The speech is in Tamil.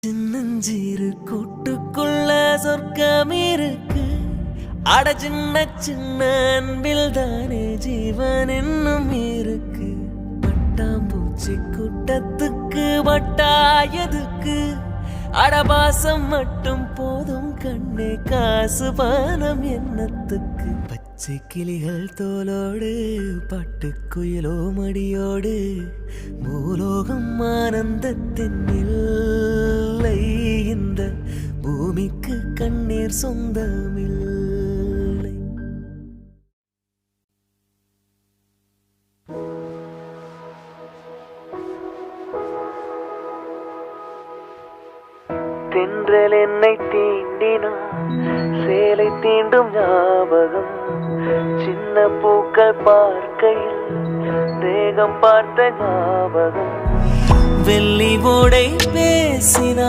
சின்னஞ்சிறு கூட்டுக்குள்ள சொர்க்கம் இருக்கு. அட சின்ன சின்ன அன்பில் தானே ஜீவன் இன்னும் இருக்கு. பட்டாம்பூச்சி கூட்டத்துக்கு வட்டாயதுக்கு அடபாசம் மட்டும் போதும் கண்ணே, காசு பானம் என்னத்துக்கு. பச்சை கிளிகள் தோலோடு பட்டுக்குயிலோ மடியோடு பூலோகம் ஆனந்தத்தின் இல்லை. இந்த பூமிக்கு கண்ணீர் சொந்தமில்லை. தென்றல் என்னை தீண்டினான், சேலை தீண்டும் ஞாபகம். சின்ன பூக்கள் பார்க்கையில் தேகம் பார்த்த ஞாபகம். வெள்ளி ஓடை பேசினான்.